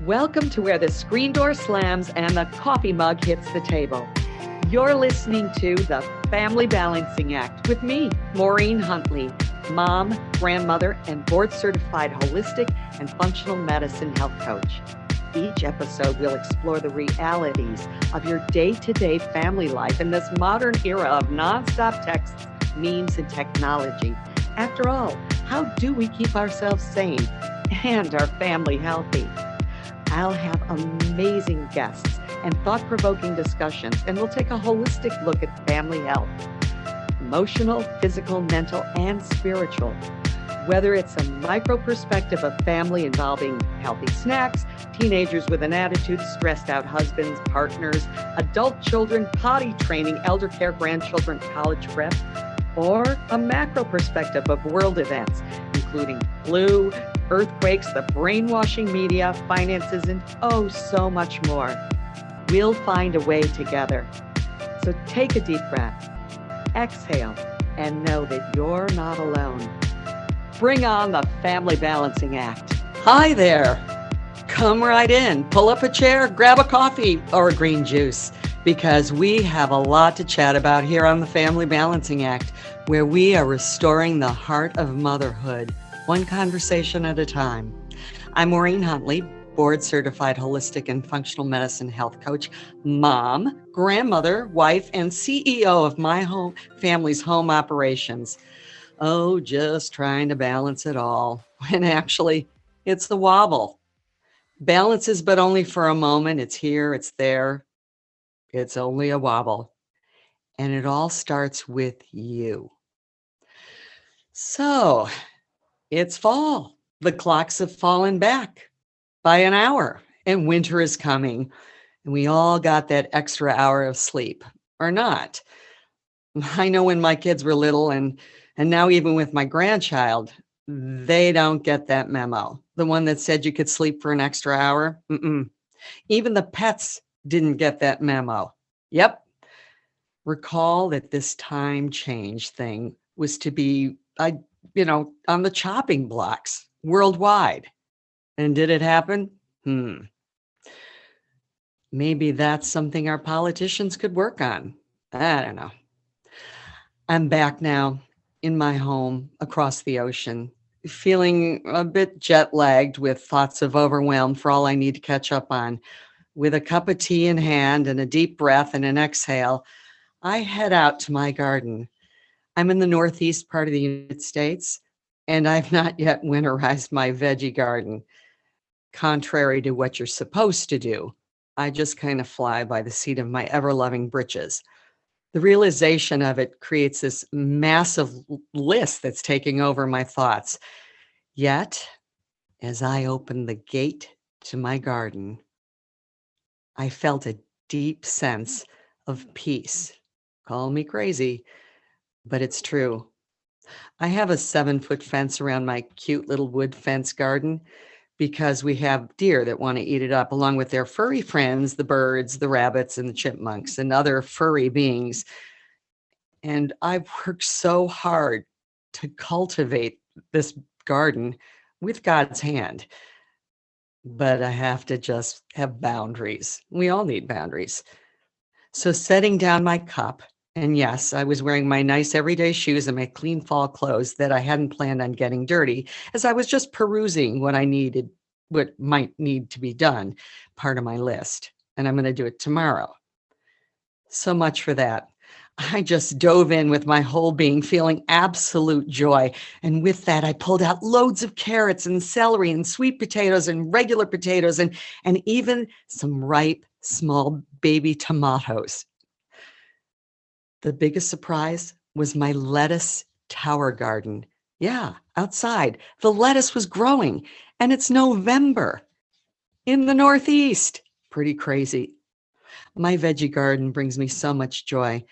Welcome to where the screen door slams and the coffee mug hits the table. You're listening to The Family Balancing Act with me, Maureen Huntley, mom, grandmother, and board-certified holistic and functional medicine health coach. Each episode will explore the realities of your day-to-day family life in this modern era of nonstop texts, memes, and technology. After all, how do we keep ourselves sane and our family healthy? I'll have amazing guests and thought-provoking discussions, and we'll take a holistic look at family health, emotional, physical, mental, and spiritual. Whether it's a micro perspective of family involving healthy snacks, teenagers with an attitude, stressed out husbands, partners, adult children, potty training, elder care, grandchildren, college prep, or a macro perspective of world events, including flu, earthquakes, the brainwashing media, finances, and oh, so much more. We'll find a way together. So take a deep breath, exhale, and know that you're not alone. Bring on the Family Balancing Act. Hi there. Come right in, pull up a chair, grab a coffee or a green juice, because we have a lot to chat about here on the Family Balancing Act, where we are restoring the heart of motherhood, one conversation at a time. I'm Maureen Huntley, board-certified holistic and functional medicine health coach, mom, grandmother, wife, and CEO of my family's home operations. Oh, just trying to balance it all, when actually it's the wobble. Balance is but only for a moment. It's here, it's there. It's only a wobble. And it all starts with you. So, it's fall. The clocks have fallen back by an hour, and winter is coming. And we all got that extra hour of sleep, or not. I know when my kids were little, and now even with my grandchild, they don't get that memo. The one that said you could sleep for an extra hour. Even the pets didn't get that memo. Yep. Recall that this time change thing was to be, on the chopping blocks worldwide. And did it happen? Maybe that's something our politicians could work on. I don't know. I'm back now in my home across the ocean, feeling a bit jet lagged with thoughts of overwhelm for all I need to catch up on. With a cup of tea in hand and a deep breath and an exhale, I head out to my garden. I'm in the northeast part of the United States, and I've not yet winterized my veggie garden. Contrary to what you're supposed to do, I just kind of fly by the seat of my ever-loving britches. The realization of it creates this massive list that's taking over my thoughts. Yet, as I opened the gate to my garden, I felt a deep sense of peace. Call me crazy, but it's true. I have a 7-foot fence around my cute little wood fence garden because we have deer that want to eat it up, along with their furry friends, the birds, the rabbits, and the chipmunks, and other furry beings. And I've worked so hard to cultivate this garden with God's hand. But I have to just have boundaries. We all need boundaries. So setting down my cup, and yes, I was wearing my nice everyday shoes and my clean fall clothes that I hadn't planned on getting dirty, as I was just perusing what might need to be done, part of my list. And I'm going to do it tomorrow. So much for that. I just dove in with my whole being, feeling absolute joy. And with that, I pulled out loads of carrots and celery and sweet potatoes and regular potatoes and even some ripe, small baby tomatoes. The biggest surprise was my lettuce tower garden. Yeah, outside. The lettuce was growing, and it's November in the Northeast. Pretty crazy. My veggie garden brings me so much joy.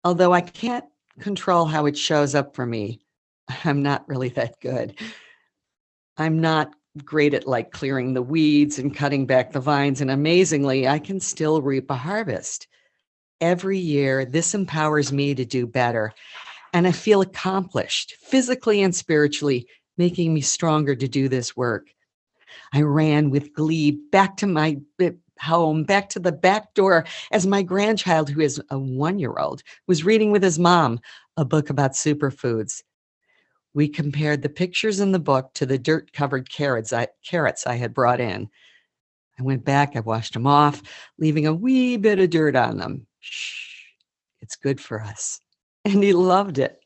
Although I can't control how it shows up for me, I'm not really that good. I'm not great at clearing the weeds and cutting back the vines, and amazingly, I can still reap a harvest. Every year, this empowers me to do better, and I feel accomplished physically and spiritually, making me stronger to do this work. I ran with glee back to my home, back to the back door, as my grandchild, who is a 1-year-old, was reading with his mom a book about superfoods. We compared the pictures in the book to the dirt-covered carrots I had brought in. I went back, I washed them off, leaving a wee bit of dirt on them. Shh, it's good for us. And he loved it.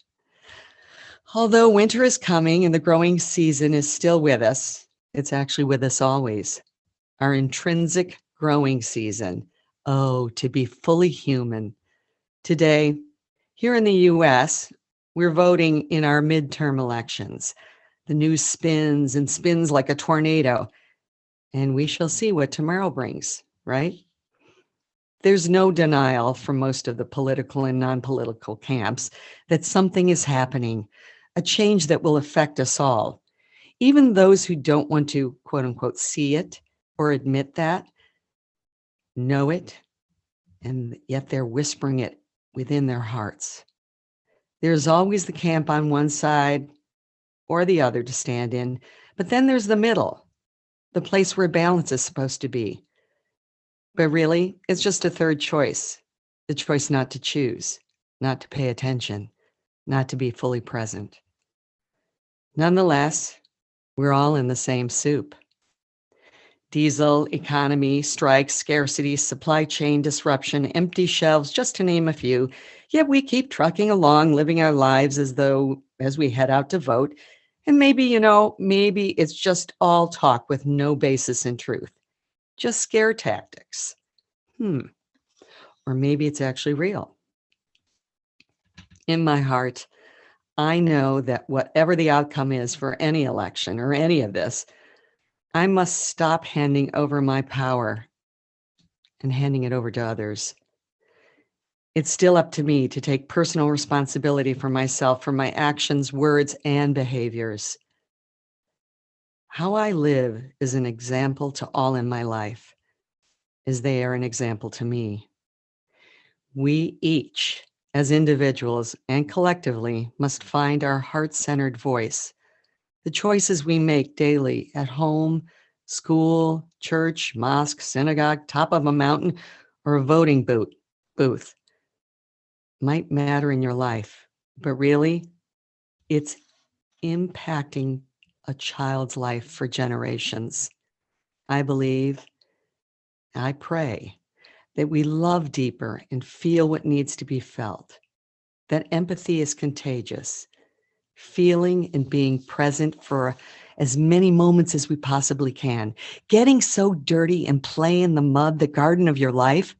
Although winter is coming and the growing season is still with us, it's actually with us always. Our intrinsic growing season. Oh, to be fully human. Today, here in the US, we're voting in our midterm elections. The news spins and spins like a tornado, and we shall see what tomorrow brings, right? There's no denial from most of the political and non-political camps that something is happening, a change that will affect us all. Even those who don't want to, quote unquote, see it or admit that, know it, and yet they're whispering it within their hearts. There's always the camp on one side or the other to stand in, but then there's the middle, the place where balance is supposed to be. But really, it's just a third choice, the choice not to choose, not to pay attention, not to be fully present. Nonetheless, we're all in the same soup. Diesel, economy, strikes, scarcity, supply chain disruption, empty shelves, just to name a few. Yet we keep trucking along, living our lives as we head out to vote. And maybe it's just all talk with no basis in truth. Just scare tactics. Or maybe it's actually real. In my heart, I know that whatever the outcome is for any election or any of this, I must stop handing over my power and handing it over to others. It's still up to me to take personal responsibility for myself, for my actions, words, and behaviors. How I live is an example to all in my life, as they are an example to me. We each, as individuals and collectively, must find our heart-centered voice. The choices we make daily at home, school, church, mosque, synagogue, top of a mountain, or a voting booth might matter in your life, but really, it's impacting a child's life for generations. I believe, I pray that we love deeper and feel what needs to be felt, that empathy is contagious. Feeling and being present for as many moments as we possibly can. Getting so dirty and play in the mud, the garden of your life.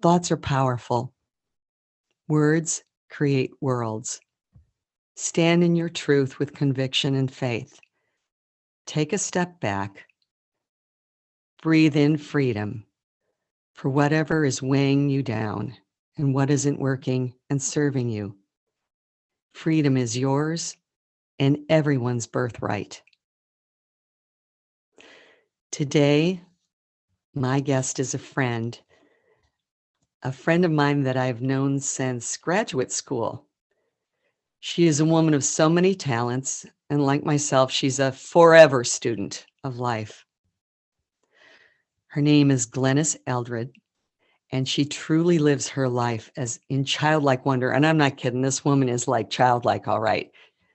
Thoughts are powerful. Words create worlds. Stand in your truth with conviction and faith. Take a step back. Breathe in freedom for whatever is weighing you down and what isn't working and serving you. Freedom is yours and everyone's birthright. Today, my guest is a friend of mine that I've known since graduate school. She is a woman of so many talents, and like myself, she's a forever student of life. Her name is Glenys Eldred, and she truly lives her life as in childlike wonder. And I'm not kidding. This woman is like childlike, all right.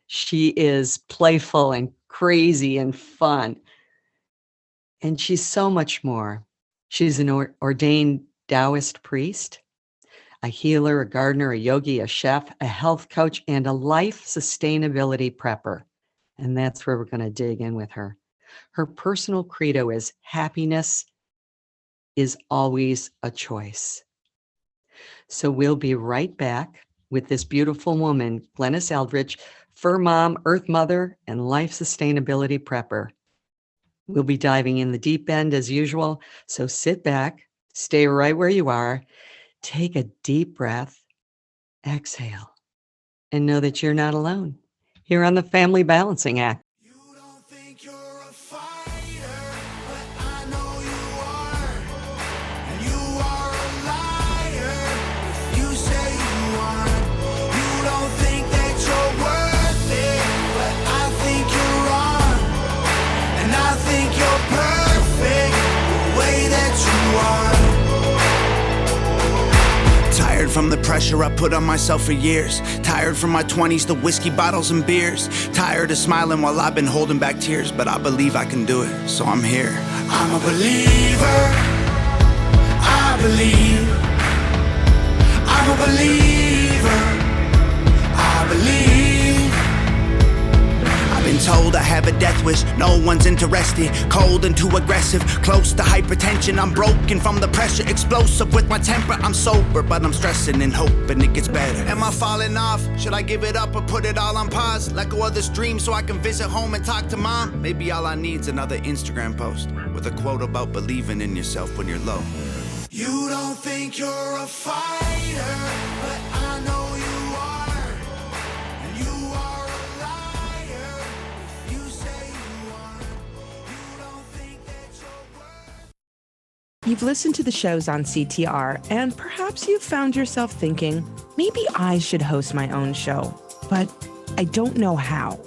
She is playful and crazy and fun. And she's so much more. She's an ordained Taoist priest, a healer, a gardener, a yogi, a chef, a health coach, and a life sustainability prepper. And that's where we're going to dig in with her. Her personal credo is happiness is always a choice. So we'll be right back with this beautiful woman, Glenys Eldred, fur mom, earth mother, and life sustainability prepper. We'll be diving in the deep end as usual, so sit back, stay right where you are, take a deep breath, exhale, and know that you're not alone here on the Family Balancing Act. You don't think you're a fighter, but I know you are. And you are a liar if you say you aren't. You don't think that you're worth it, but I think you're wrong. And I think from the pressure I put on myself for years. Tired from my 20s to whiskey bottles and beers. Tired of smiling while I've been holding back tears. But I believe I can do it, so I'm here. I'm a believer. I believe. I'm a believer. I believe. I've been told I have a death wish, no one's interested. Cold and too aggressive, close to hypertension. I'm broken from the pressure, explosive with my temper. I'm sober, but I'm stressing and hoping it gets better. Am I falling off? Should I give it up or put it all on pause? Let go of this dream so I can visit home and talk to mom? Maybe all I need's another Instagram post with a quote about believing in yourself when you're low. You don't think you're a fighter, but I know you are. And you are a liar if you say you aren't. You don't think that you're worth. You've listened to the shows on CTR, and perhaps you've found yourself thinking, maybe I should host my own show, but I don't know how.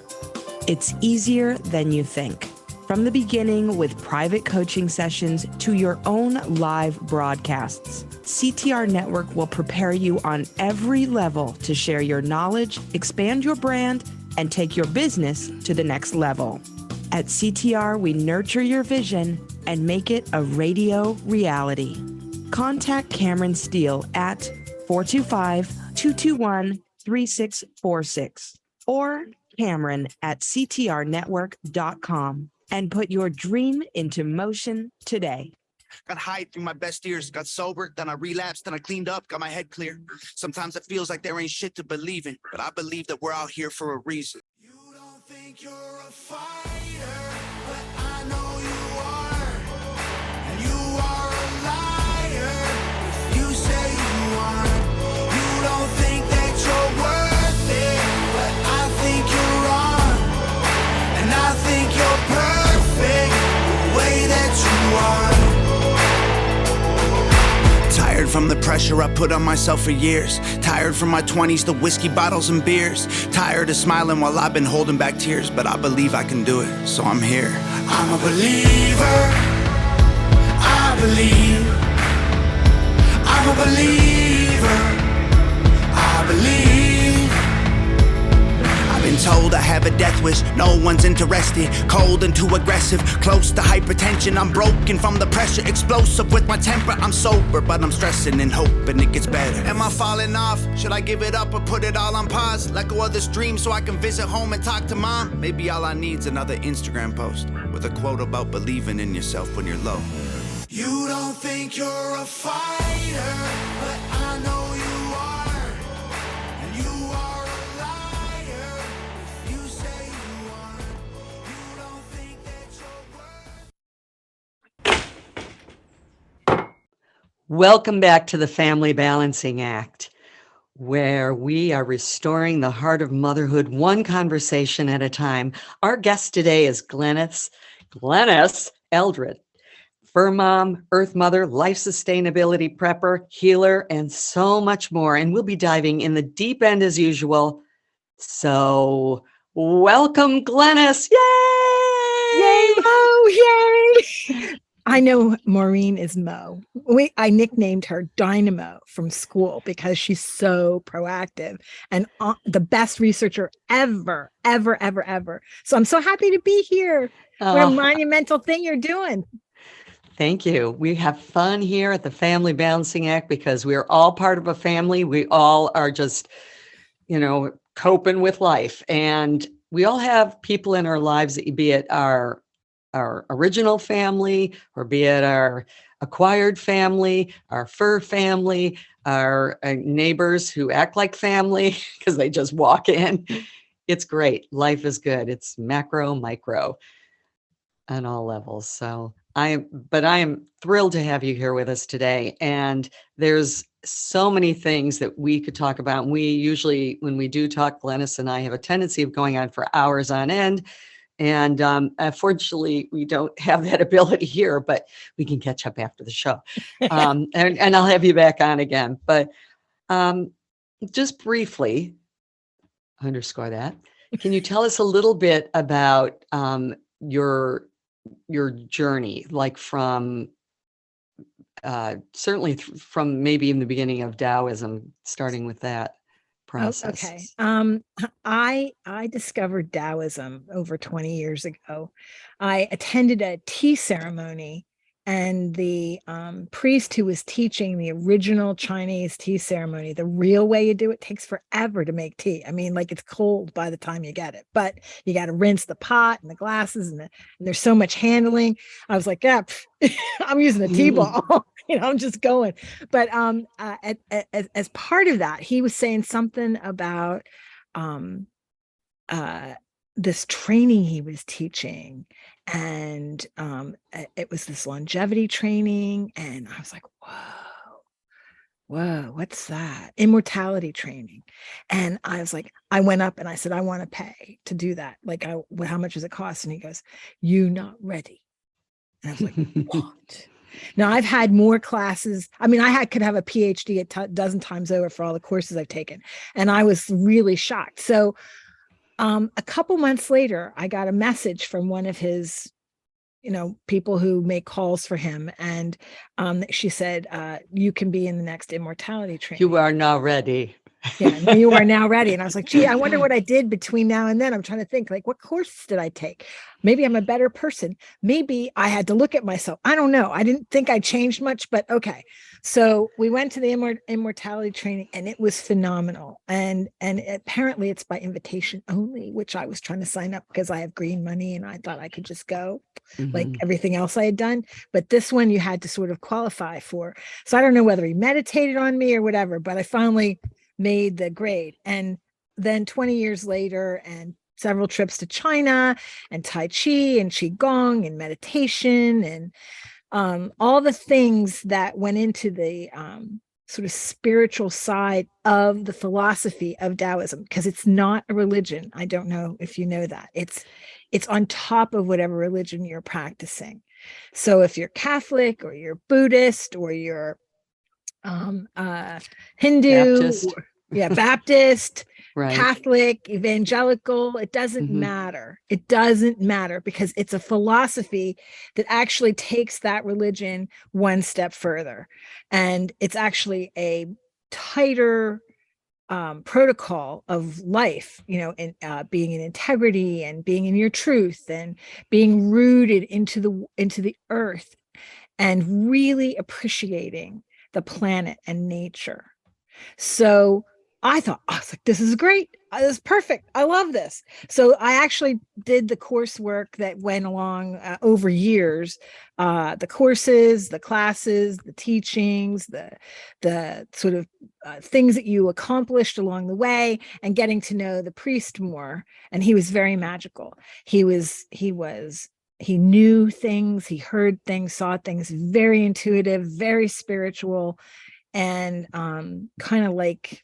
It's easier than you think. From the beginning, with private coaching sessions to your own live broadcasts, CTR Network will prepare you on every level to share your knowledge, expand your brand, and take your business to the next level. At CTR, we nurture your vision and make it a radio reality. Contact Cameron Steele at 425-221-3646 or Cameron@ctrnetwork.com. and put your dream into motion today. Got high through my best years, got sober, then I relapsed, then I cleaned up, got my head clear. Sometimes it feels like there ain't shit to believe in, but I believe that we're out here for a reason. You don't think you're a fighter, but I know you are. And you are a liar if you say you aren't. You don't think that you're worth it, but I think you're wrong. And I think you're perfect the way that you are. Tired from the pressure I put on myself for years. Tired from my 20s to whiskey bottles and beers. Tired of smiling while I've been holding back tears. But I believe I can do it, so I'm here. I'm a believer. I believe. I'm a believer. I believe. I've been told I have a death wish, no one's interested. Cold and too aggressive, close to hypertension. I'm broken from the pressure, explosive with my temper. I'm sober, but I'm stressing and hoping it gets better. Am I falling off? Should I give it up or put it all on pause? Let go of this dream so I can visit home and talk to mom? Maybe all I need's another Instagram post with a quote about believing in yourself when you're low. You don't think you're a fighter, but I know you are. And you are a liar if you say you aren't. You don't think that you're worth. Welcome back to the Family Balancing Act, where we are restoring the heart of motherhood one conversation at a time. Our guest today is Glenys Eldred, fur mom, earth mother, life sustainability prepper, healer, and so much more. And we'll be diving in the deep end as usual. So welcome, Glenys. Yay! Yay, Mo! Yay! I know Maureen is Mo. I nicknamed her Dynamo from school because she's so proactive and the best researcher ever. So I'm so happy to be here. What a monumental thing you're doing. Thank you. We have fun here at the Family Balancing Act because we're all part of a family. We all are just, coping with life. And we all have people in our lives, be it our original family, or be it our acquired family, our fur family, our neighbors who act like family because they just walk in. It's great. Life is good. It's macro, micro on all levels. So I am thrilled to have you here with us today. And there's so many things that we could talk about. We usually, when we do talk, Glenys and I have a tendency of going on for hours on end. And unfortunately, we don't have that ability here, but we can catch up after the show. And I'll have you back on again. But just briefly, underscore that, can you tell us a little bit about your journey, like from certainly from maybe in the beginning of Taoism, starting with that process. Okay. I discovered Taoism over 20 years ago. I attended a tea ceremony, and the priest who was teaching the original Chinese tea ceremony, the real way you do it, takes forever to make tea. I mean, like, it's cold by the time you get it, but you got to rinse the pot and the glasses, and there's so much handling. I was like, yeah, I'm using a tea ball. I'm just going. But as part of that, he was saying something about this training he was teaching, and it was this longevity training, and I was like, whoa, what's that? Immortality training. And I was like, I went up and I said, I want to pay to do that. Like, how much does it cost? And he goes, "You not ready." And I was like, what? Now, I've had more classes. I mean, could have a PhD a dozen times over for all the courses I've taken. And I was really shocked. So a couple months later, I got a message from one of his, people who make calls for him. And she said, you can be in the next immortality training. You are now ready. Yeah, you are now ready. And I was like, gee, I wonder what I did between now and then. I'm trying to think, like, what courses did I take? Maybe I'm a better person. Maybe I had to look at myself. I don't know. I didn't think I changed much, but okay. So we went to the immortality training, and it was phenomenal. And apparently it's by invitation only, which I was trying to sign up because I have green money and I thought I could just go like everything else I had done. But this one you had to sort of qualify for. So I don't know whether he meditated on me or whatever, but I finally made the grade. And then 20 years later, and several trips to China, and Tai Chi and Qigong and meditation, and all the things that went into the sort of spiritual side of the philosophy of Taoism, because it's not a religion. I don't know if you know that. It's on top of whatever religion you're practicing. So if you're Catholic or you're Buddhist or you're Hindu, Baptist. Baptist, Right. Catholic, evangelical, it doesn't matter. It doesn't matter, because it's a philosophy that actually takes that religion one step further. And it's actually a tighter protocol of life, in being in integrity and being in your truth and being rooted into the earth and really appreciating the planet and nature. So I was like, this is great. This is perfect. I love this. So I actually did the coursework that went along over years, the courses, the classes, the teachings, the sort of things that you accomplished along the way, and getting to know the priest more. And he was very magical. He knew things, he heard things, saw things, very intuitive, very spiritual, and kind of like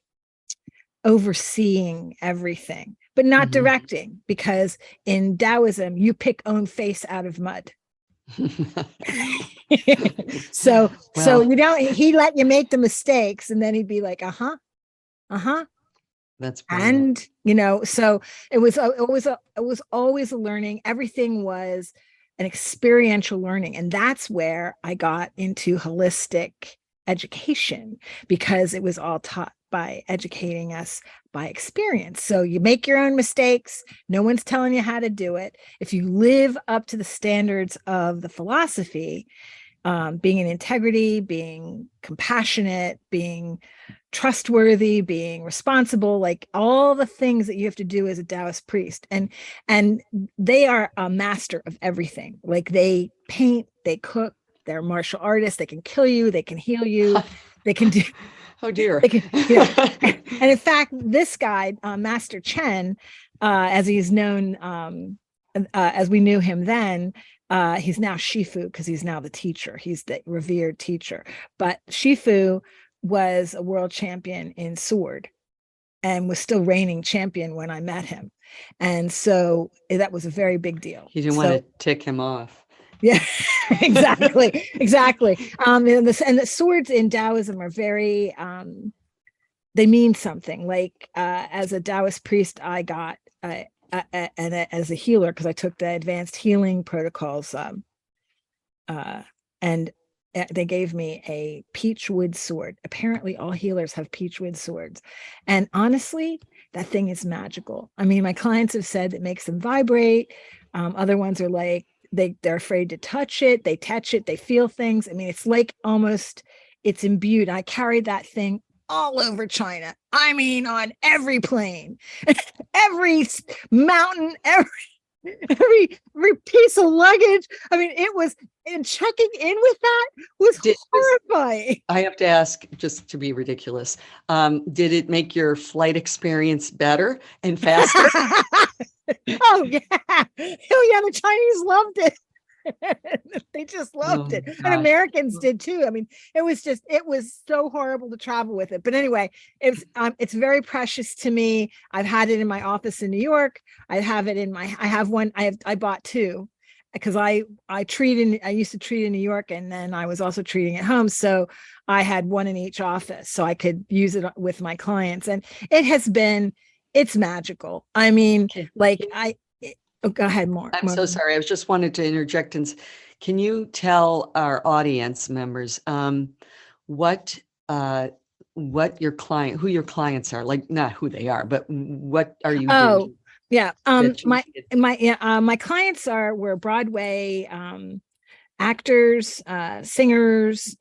overseeing everything, but not directing, because in Taoism, you pick own face out of mud. So he let you make the mistakes, and then he'd be like, That's brilliant. And so it was always a learning. Everything was an experiential learning, and that's where I got into holistic education, because it was all taught by educating us by experience. So you make your own mistakes. No one's telling you how to do it. If you live up to the standards of the philosophy, being in integrity, being compassionate, being trustworthy, being responsible, like all the things that you have to do as a Taoist priest. And they are a master of everything. Like, they paint, they cook, they're martial artists. They can kill you. They can heal you. They can do. Oh dear. They can, and in fact, this guy, Master Chen, as he's known, as we knew him then, he's now Shifu, because he's now the teacher. He's the revered teacher. But Shifu was a world champion in sword, and was still reigning champion when I met him. And so that was a very big deal. You didn't want to tick him off. Yeah, exactly. And the swords in Taoism are very, they mean something. Like, as a Taoist priest, I got, and as a healer, because I took the advanced healing protocols, and they gave me a peach wood sword. Apparently all healers have peach wood swords. And honestly, that thing is magical. I mean, my clients have said it makes them vibrate. Other ones are like, they're afraid to touch it. They touch it, they feel things. I mean, it's like almost it's imbued. I carried that thing all over China. I mean, on every plane, every mountain, every piece of luggage. I mean, it was, and checking in with that was horrifying. I have to ask, just to be ridiculous, did it make your flight experience better and faster? Oh yeah, oh yeah, the Chinese loved it. They just loved it, and Americans did too. I mean, it was so horrible to travel with it, but anyway, it's very precious to me. I've had it in my office in New York. I have one. I bought two because I used to treat in New York, and then I was also treating at home, so I had one in each office so I could use it with my clients, and it's magical. I mean, go ahead, more. I'm so sorry. I just wanted to interject. And can you tell our audience members what your clients are, like, not who they are, but what are you doing? Yeah. My clients were Broadway actors, singers,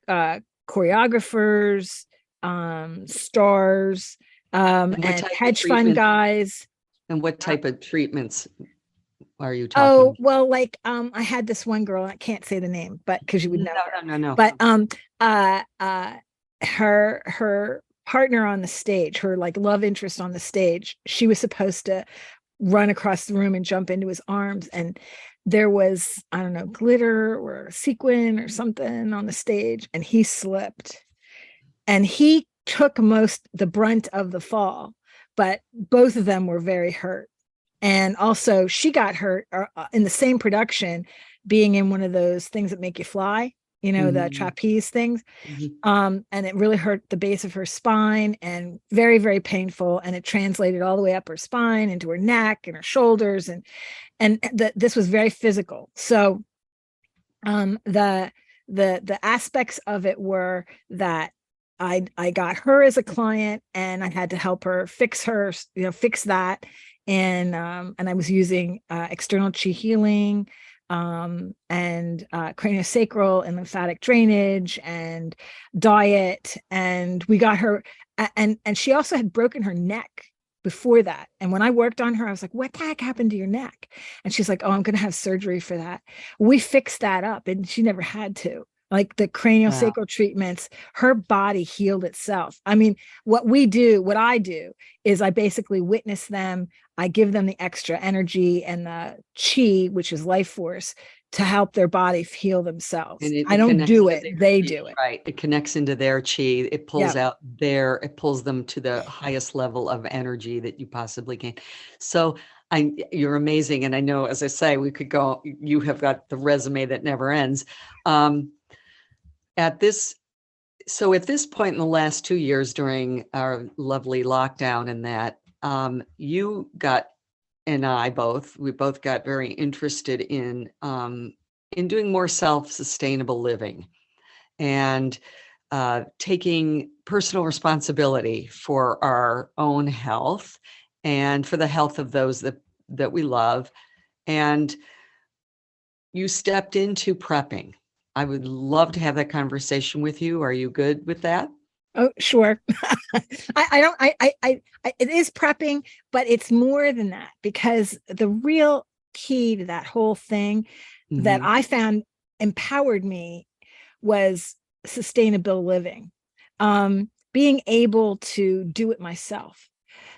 choreographers, stars, and hedge fund guys. And what type of treatments are you talking? Oh, well, like I had this one girl, I can't say the name, but because you would know. No. But her partner on the stage, her like love interest on the stage, she was supposed to run across the room and jump into his arms, and there was, I don't know, glitter or sequin or something on the stage, and he slipped, and he took the brunt of the fall, but both of them were very hurt. And also she got hurt in the same production, being in one of those things that make you fly, the trapeze things. And it really hurt the base of her spine, and very, very painful. And it translated all the way up her spine into her neck and her shoulders. And this was very physical. So the aspects of it were that I got her as a client, and I had to help her fix that. And I was using external chi healing, and craniosacral and lymphatic drainage and diet. And we got her, and she also had broken her neck before that. And when I worked on her, I was like, what the heck happened to your neck? And she's like, oh, I'm going to have surgery for that. We fixed that up, and she never had to. Like the craniosacral treatments, her body healed itself. I mean, what I do is I basically witness them. I give them the extra energy and the chi, which is life force, to help their body heal themselves. I don't do it. They do it. Right. It connects into their chi. It pulls it pulls them to the highest level of energy that you possibly can. So you're amazing. And I know, as I say, we could go, you have got the resume that never ends. At this point in the last 2 years during our lovely lockdown and that, you got, and we both got very interested in doing more self-sustainable living and taking personal responsibility for our own health and for the health of those that we love. And you stepped into prepping. I would love to have that conversation with you. Are you good with that? Oh, sure. It is prepping, but it's more than that, because the real key to that whole thing that I found empowered me was sustainable living, being able to do it myself.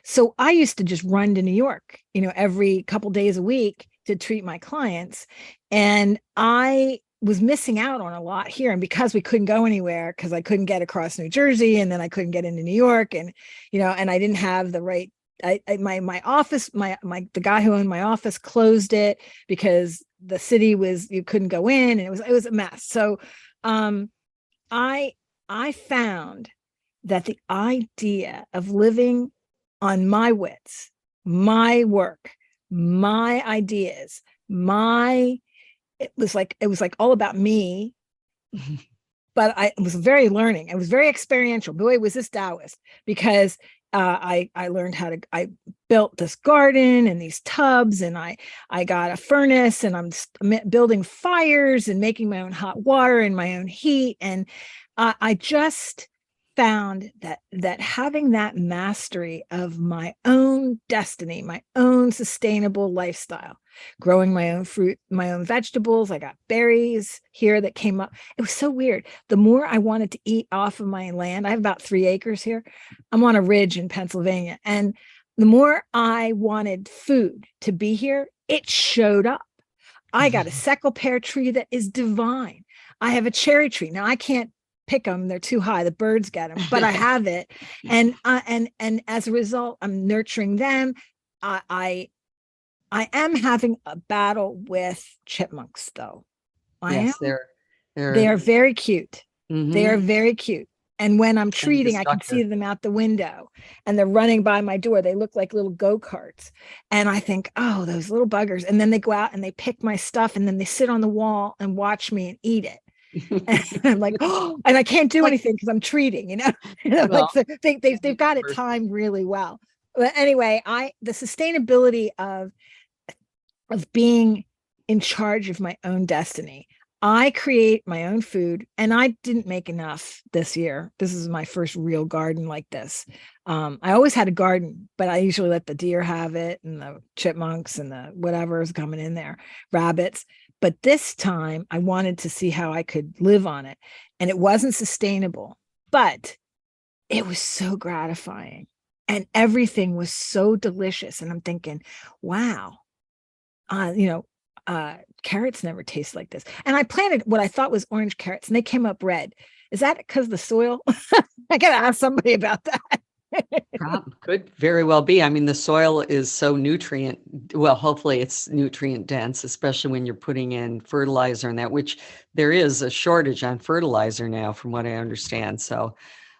So I used to just run to New York, every couple days a week to treat my clients. And I was missing out on a lot here. And because we couldn't go anywhere, because I couldn't get across New Jersey, and then I couldn't get into New York, and and I didn't have the right, my office, the guy who owned my office closed it because the city you couldn't go in, and it was a mess. So I found that the idea of living on my wits, my work, my ideas, it was like all about me but it was very learning. It was very experiential. Boy, was this Taoist, because I learned how to, I built this garden and these tubs, and I got a furnace, and I'm building fires and making my own hot water and my own heat. And I just found that having that mastery of my own destiny, my own sustainable lifestyle, growing my own fruit, my own vegetables. I got berries here that came up. It was so weird. The more I wanted to eat off of my land, I have about 3 acres here. I'm on a ridge in Pennsylvania. And the more I wanted food to be here, it showed up. I got a seckel pear tree that is divine. I have a cherry tree. Now I can't pick them, they're too high, the birds get them, but I have it. And as a result, I'm nurturing them. I am having a battle with chipmunks, though. Yes, they they're are very cute. They are mhm, very cute. And when I'm and treating, I can see destructive. them out the window, and they're running by my door. They look like little go-karts. And I think, oh, those little buggers. And then they go out and they pick my stuff, and then they sit on the wall and watch me and eat it. And I'm like, oh, and I can't do Like, anything because I'm treating, like, well, so they've got it first, timed really well. But anyway, the sustainability of being in charge of my own destiny. I create my own food, and I didn't make enough this year. This is my first real garden like this. I always had a garden, but I usually let the deer have it, and the chipmunks and the whatever's coming in there, rabbits. But this time I wanted to see how I could live on it. And it wasn't sustainable, but it was so gratifying. And everything was so delicious. And I'm thinking, wow, uh, you know, carrots never taste like this. And I planted what I thought was orange carrots, and they came up red. Is that because of the soil? I gotta ask somebody about that. could very well be. I mean, the soil is so nutrient, well, hopefully it's nutrient dense, especially when you're putting in fertilizer and that, which there is a shortage on fertilizer now, from what I understand. So,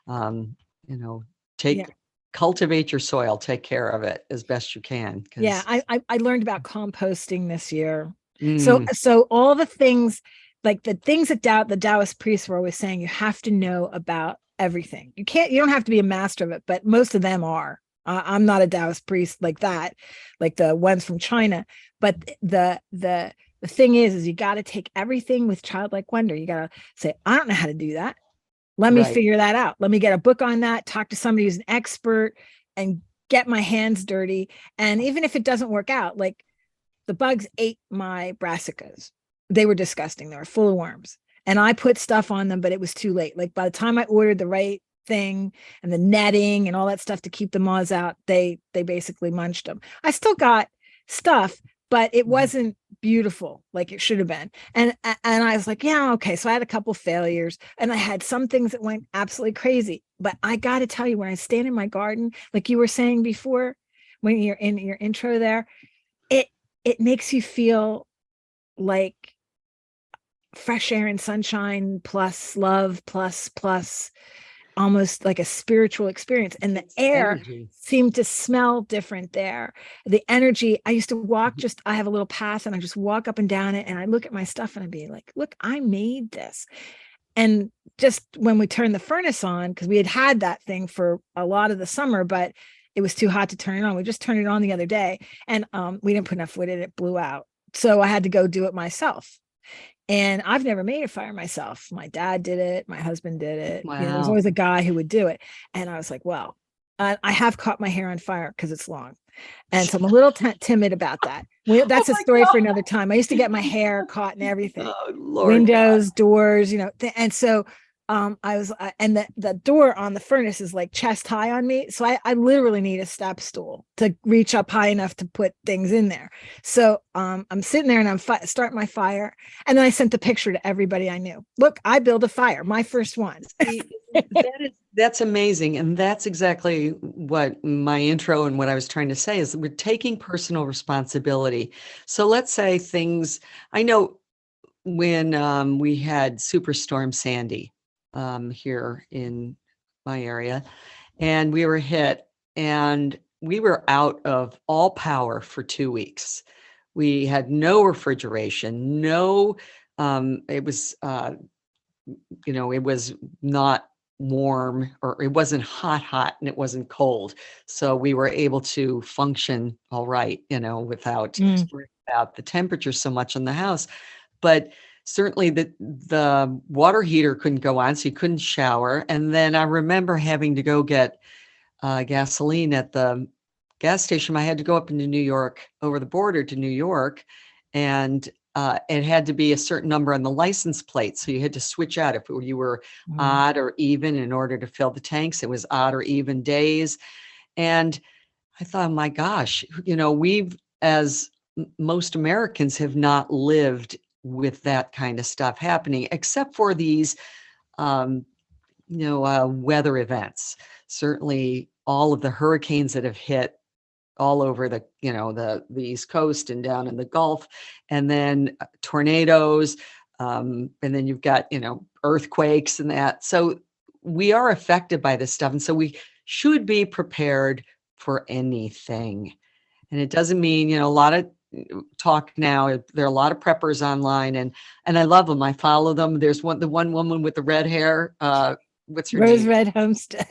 um, you know, Yeah. cultivate your soil, take care of it as best you can, Yeah. because I learned about composting this year. So mm, so all the things, like the things that the Taoist priests were always saying, you have to know about everything. You don't have to be a master of it, but most of them are. I'm not a Taoist priest like that, like the ones from China. But the thing is you got to take everything with childlike wonder. You got to say, I don't know how to do that. Let me right. figure that out. Let me get a book on that, talk to somebody who's an expert, and get my hands dirty. And even if it doesn't work out, like the bugs ate my brassicas. They were disgusting. They were full of worms. And I put stuff on them, but it was too late. Like by the time I ordered the right thing and the netting and all that stuff to keep the moths out, they basically munched them. I still got stuff, but it Mhm. wasn't beautiful like it should have been. And I was like, yeah, okay. So I had a couple failures, and I had some things that went absolutely crazy. But I got to tell you, when I stand in my garden, like you were saying before, when you're in your intro there, it it makes you feel like fresh air and sunshine plus love plus almost like a spiritual experience. And the It's air energy. seemed to smell different there. The energy, I used to walk, just I have a little path, and I just walk up and down it, and I look at my stuff and I'd be like, look, I made this. And just when we turned the furnace on, because we had that thing for a lot of the summer, but it was too hot to turn it on. We just turned it on the other day, and we didn't put enough wood in it, blew out. So I had to go do it myself. And I've never made a fire myself. My dad did it. My husband did it. There was Wow. always a guy who would do it. And I was like, well, I have caught my hair on fire because it's long. And so I'm a little timid about that. Oh That's a my story for God. another time. I used to get my hair caught and everything, Oh, Lord God. windows, doors, and so I was, and the door on the furnace is like chest high on me. So I literally need a step stool to reach up high enough to put things in there. So I'm sitting there, and I'm starting my fire. And then I sent the picture to everybody I knew. Look, I built a fire, my first one. See, that's amazing. And that's exactly what my intro and what I was trying to say is that we're taking personal responsibility. So let's say things, I know when we had Superstorm Sandy here in my area, and we were hit, and we were out of all power for 2 weeks. We had no refrigeration, no, it was it was not warm, or it wasn't hot, and it wasn't cold. So we were able to function all right, without worrying about the temperature so much in the house. But certainly the water heater couldn't go on, so you couldn't shower. And then I remember having to go get gasoline at the gas station. I had to go up into New York, over the border to New York, and it had to be a certain number on the license plate. So you had to switch out if you were odd or even in order to fill the tanks. It was odd or even days. And I thought, my gosh, we've, as most Americans, have not lived with that kind of stuff happening, except for these, weather events. Certainly all of the hurricanes that have hit all over the East Coast and down in the Gulf, and then tornadoes, and then you've got earthquakes and that. So we are affected by this stuff, and so we should be prepared for anything. And it doesn't mean a lot of talk now. There are a lot of preppers online, and I love them. I follow them. There's the one woman with the red hair. What's her Rose name? Red Homestead.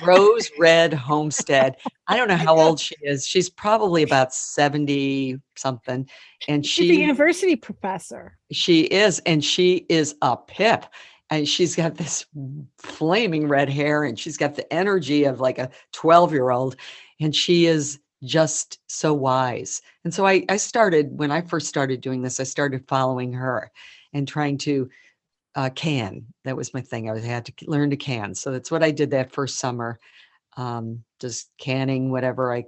Rose Red Homestead. I don't know how old she is. She's probably about 70 something. And She's a university professor. She is. And she is a pip. And she's got this flaming red hair, and she's got the energy of like a 12-year-old. And she is just so wise. And so I started, when I first started doing this, I started following her and trying to can. That was my thing. I had to learn to can. So that's what I did that first summer. Just canning whatever I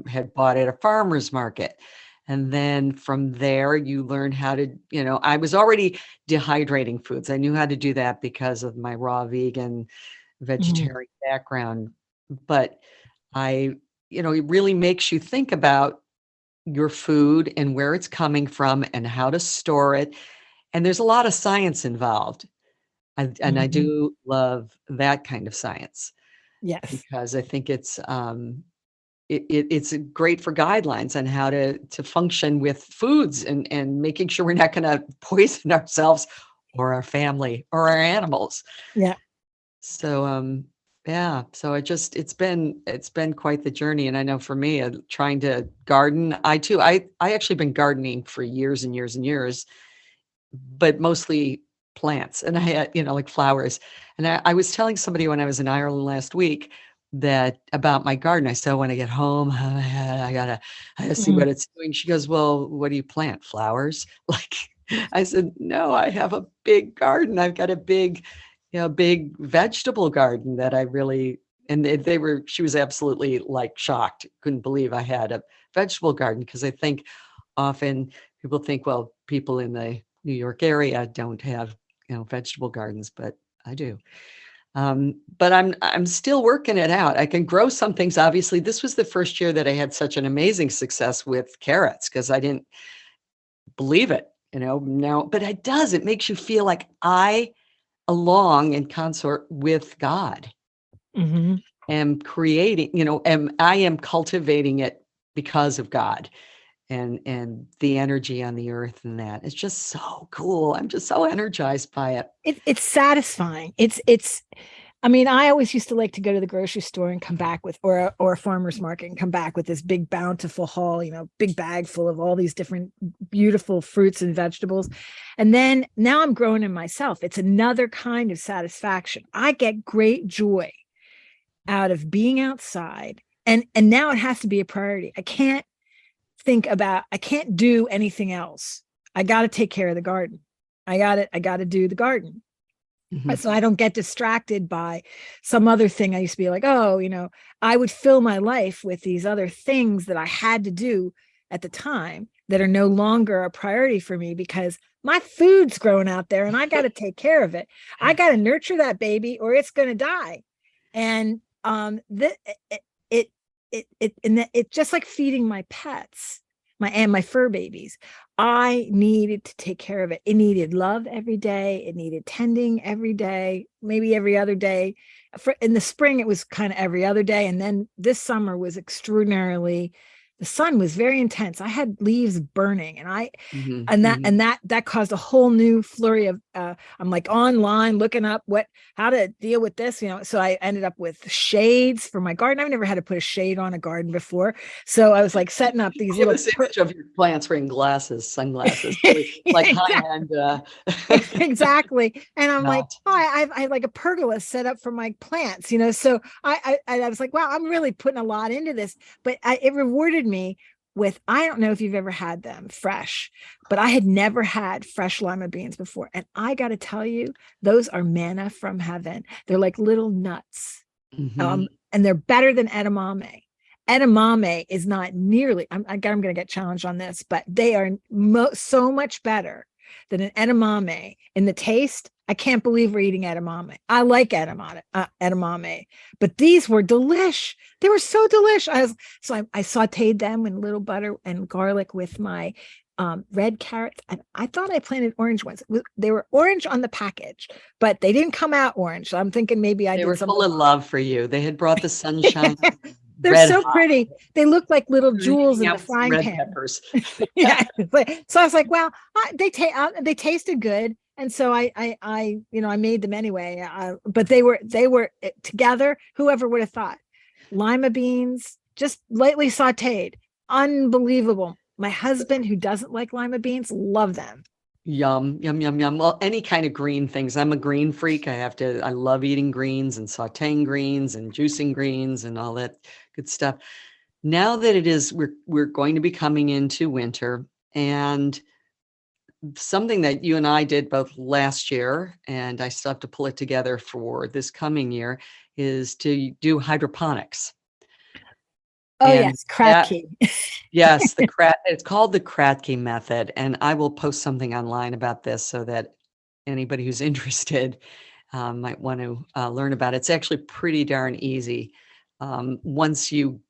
had bought at a farmer's market. And then from there, you learn how to, I was already dehydrating foods. I knew how to do that because of my raw vegan, vegetarian background. But it really makes you think about your food and where it's coming from and how to store it. And there's a lot of science involved. And I do love that kind of science. Yes. Because I think it's great for guidelines on how to function with foods and making sure we're not going to poison ourselves or our family or our animals. Yeah. So so it's been quite the journey. And I know for me, trying to garden, I actually been gardening for years and years and years, but mostly plants. And I had, like flowers. And I was telling somebody when I was in Ireland last week that about my garden. I said, when I get home, I gotta see what it's doing. She goes, well, what do you plant? Flowers? Like, I said, no, I have a big garden. I've got a big vegetable garden that I really, and she was absolutely like shocked. Couldn't believe I had a vegetable garden. Cause I think often people think, well, people in the New York area don't have, vegetable gardens, but I do. But I'm still working it out. I can grow some things. Obviously, this was the first year that I had such an amazing success with carrots because I didn't believe it, now, but it makes you feel like I along in consort with God am creating, I am cultivating it because of God. And the energy on the earth and that. It's just so cool. I'm just so energized by it. It's satisfying. I always used to like to go to the grocery store and come back with, or a farmer's market and come back with this big bountiful haul, big bag full of all these different beautiful fruits and vegetables. And then now I'm growing them myself. It's another kind of satisfaction. I get great joy out of being outside. And now it has to be a priority. I can't do anything else. I got to take care of the garden. I got to do the garden. So I don't get distracted by some other thing. I used to be like, I would fill my life with these other things that I had to do at the time that are no longer a priority for me because my food's growing out there and I got to take care of it. I got to nurture that baby or it's going to die. And it's just like feeding my pets, my fur babies. I needed to take care of it. It needed love every day. It needed tending every day, maybe every other day. In the spring, it was kind of every other day. And then this summer was extraordinarily the sun was very intense. I had leaves burning, and Mhm, and that mhm. and that caused a whole new flurry of I'm like online looking up how to deal with this, so I ended up with shades for my garden. I've never had to put a shade on a garden before, so I was like setting up these You have little this image of your plants wearing sunglasses, really like high-end, exactly. And I'm like, not. oh, I have like a pergola set up for my plants, so I was like, wow, I'm really putting a lot into this, but it rewarded me with, I don't know if you've ever had them fresh, but I had never had fresh lima beans before. And I got to tell you, those are manna from heaven. They're like little nuts. Mhm. And they're better than edamame. Edamame is not nearly, I'm going to get challenged on this, but they are so much better than an edamame in the taste. I can't believe we're eating edamame. I like edamame, but these were delish. They were so delish. I sauteed them in little butter and garlic with my red carrots. And I thought I planted orange ones. They were orange on the package, but they didn't come out orange. So I'm thinking maybe I They did were full something. of love for you. They had brought the sunshine They're red so hot. pretty. They look like little You were jewels hanging in out the with some frying red pan. peppers. Yeah. So I was like, well, they tasted good. And so I made them anyway. But they were together. Whoever would have thought? Lima beans, just lightly sauteed. Unbelievable. My husband, who doesn't like lima beans, love them. Yum, yum, yum, yum. Well, any kind of green things. I'm a green freak. I love eating greens and sauteing greens and juicing greens and all that good stuff. Now that we're going to be coming into winter, and something that you and I did both last year, and I still have to pull it together for this coming year, is to do hydroponics. Oh And yes, that, Kratky. yes, it's called the Kratky method. And I will post something online about this so that anybody who's interested might want to learn about it. It's actually pretty darn easy once you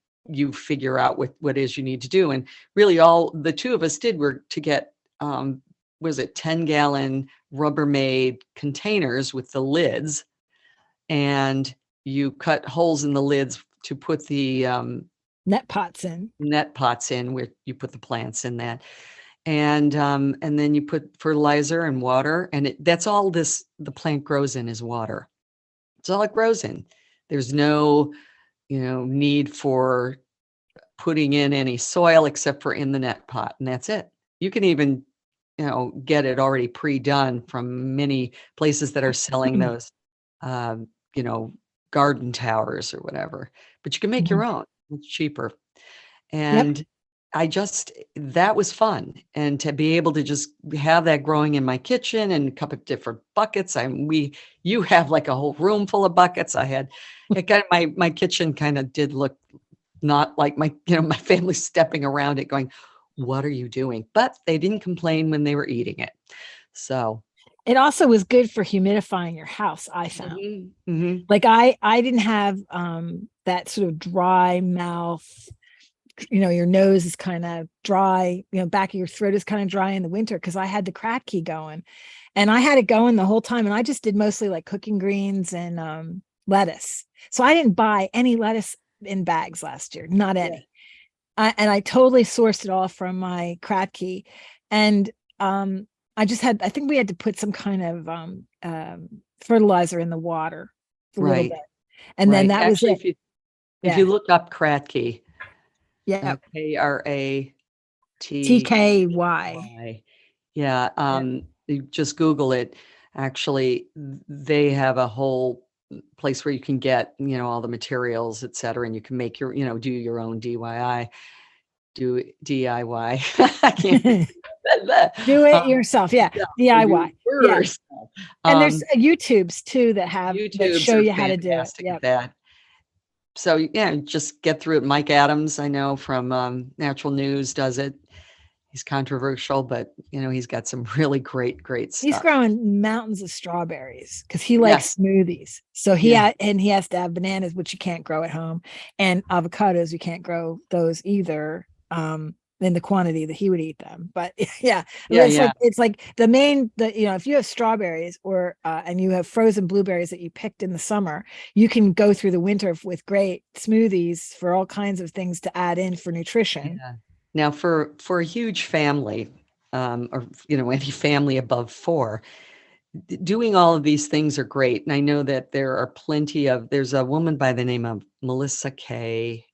figure out what is you need to do. And really, all the two of us did were to get was it 10-gallon Rubbermaid containers with the lids, and you cut holes in the lids to put the Net pots in. net pots in, where you put the plants in that. And then you put fertilizer and water, and that's all the plant grows in is water. It's all it grows in. There's no, need for putting in any soil except for in the net pot, and that's it. You can even, get it already pre-done from many places that are selling those, um, you know, garden towers or whatever, but you can make your own. It's cheaper. Yep. And that was fun. And to be able to just have that growing in my kitchen and a couple of different buckets. You have like a whole room full of buckets. My kitchen kind of did look not like my family stepping around it going, what are you doing? But they didn't complain when they were eating it. So. It also was good for humidifying your house, I found. Mhm. Like I didn't have that sort of dry mouth, your nose is kind of dry, back of your throat is kind of dry in the winter, because I had the Kratky going, and I had it going the whole time, and I just did mostly like cooking greens and lettuce. So I didn't buy any lettuce in bags last year, not any. And I totally sourced it all from my Kratky. And I think we had to put some kind of fertilizer in the water a little Right. bit. And then Right. that was Actually, it. if you look up Kratky, Yeah. Kratky. TKY. Yeah. You just Google it. Actually, they have a whole place where you can get, all the materials, et cetera, and you can make do your own DIY. I can't Do it yourself. Yeah. DIY. Yeah. And there's YouTubes too that YouTubes show are you how to do it. fantastic at that. So yeah, just get through it. Mike Adams, I know from Natural News, does it. He's controversial, but he's got some really great stuff. He's growing mountains of strawberries because he likes smoothies. So he has to have bananas, which you can't grow at home, and avocados, you can't grow those either. in the quantity that he would eat them. But yeah, Yeah, it's yeah. like the main, if you have strawberries or and you have frozen blueberries that you picked in the summer, you can go through the winter with great smoothies for all kinds of things to add in for nutrition. Yeah. Now, for a huge family, or any family above 4, doing all of these things are great. And I know that there are there's a woman by the name of Melissa K.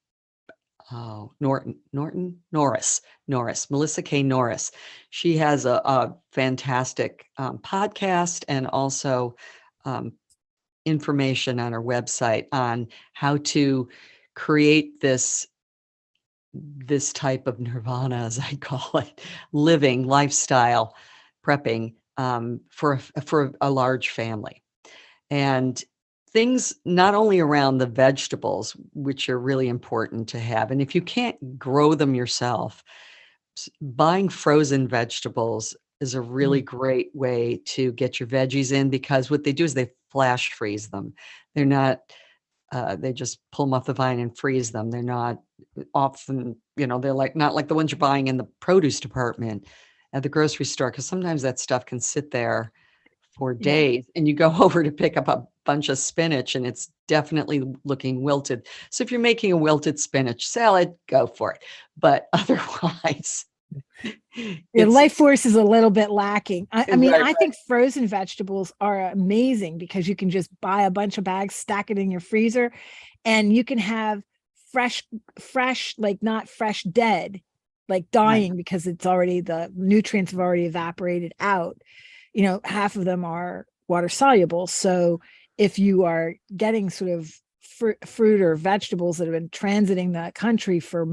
Norris, Melissa K. Norris. She has a fantastic podcast, and also information on her website on how to create this type of nirvana, as I call it, living lifestyle, prepping for a large family. And things not only around the vegetables, which are really important to have, and if you can't grow them yourself, buying frozen vegetables is a really great way to get your veggies in, because what they do is they flash freeze them. They're not they just pull them off the vine and freeze them. They're not often, they're not like the ones you're buying in the produce department at the grocery store, because sometimes that stuff can sit there for Yeah. days, and you go over to pick up a bunch of spinach and it's definitely looking wilted. So if you're making a wilted spinach salad, go for it. But otherwise, Your life force is a little bit lacking. I mean, right, I think frozen vegetables are amazing because you can just buy a bunch of bags, stack it in your freezer, and you can have fresh, like not fresh dead, like dying, because it's already, the nutrients have already evaporated out. Half of them are water soluble. So if you are getting sort of fruit or vegetables that have been transiting the country for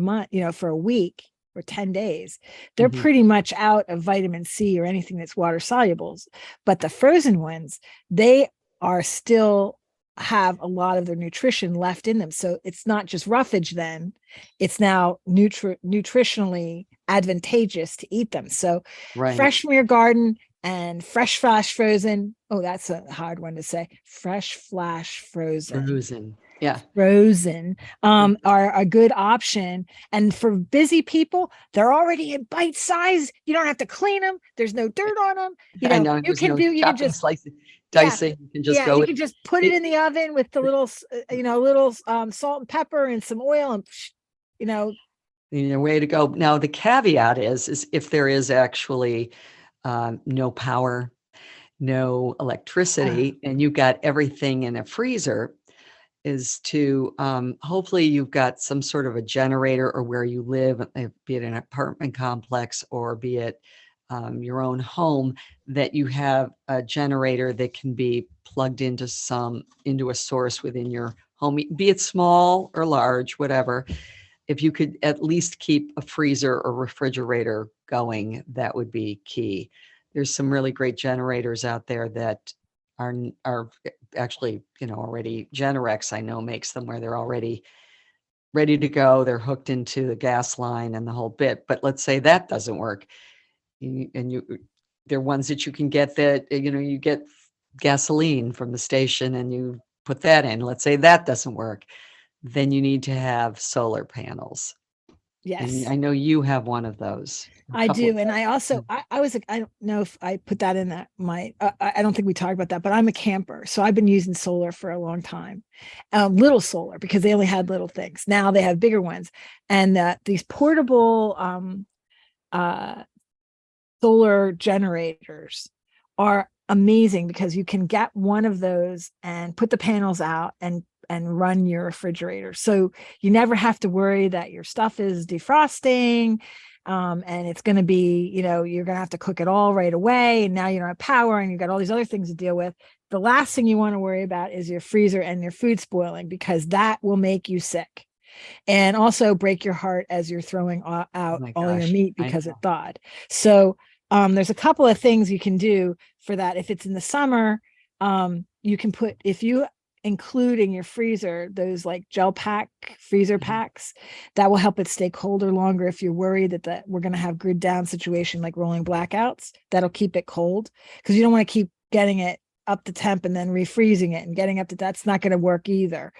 for a week or 10 days, they're pretty much out of vitamin C or anything that's water soluble. But the frozen ones, they are still have a lot of their nutrition left in them. So it's not just roughage then, it's now nutritionally advantageous to eat them. So fresh from your garden and fresh flash frozen. Oh, that's a hard one to say. Fresh flash frozen. Yeah. Frozen are a good option. And for busy people, they're already in bite size. You don't have to clean them. There's no dirt on them. I know, you can just slicing, dicing. You can just go. You can just put it in the oven with the little, salt and pepper and some oil, and way to go. Now the caveat is if there is actually no power, no electricity, and you've got everything in a freezer, is to hopefully you've got some sort of a generator, or where you live, be it an apartment complex or be it your own home, that you have a generator that can be plugged into a source within your home, be it small or large, whatever. If you could at least keep a freezer or refrigerator going, that would be key. There's some really great generators out there that are actually, already, Generex, I know, makes them where they're already ready to go. They're hooked into the gas line and the whole bit. But let's say that doesn't work. They're ones that you can get that, you get gasoline from the station and you put that in. Let's say that doesn't work. Then you need to have solar panels. yes. And I know you have one of those. I do. And I also, I don't know if I put that in that, I don't think we talked about that, but I'm a camper. So I've been using solar for a long time, little solar, because they only had little things. Now they have bigger ones. And these portable solar generators are amazing, because you can get one of those and put the panels out and run your refrigerator. So you never have to worry that your stuff is defrosting. And it's going to be, you're going to have to cook it all right away. And now you don't have power and you've got all these other things to deal with. The last thing you want to worry about is your freezer and your food spoiling, because that will make you sick and also break your heart as you're throwing out all your meat because it thawed. So there's a couple of things you can do for that. If it's in the summer, you can put, if you include in your freezer those like gel pack freezer packs, that will help it stay colder longer. If you're worried that we're going to have grid down situation like rolling blackouts, that'll keep it cold, because you don't want to keep getting it up to temp and then refreezing it and getting up to, that's not going to work either.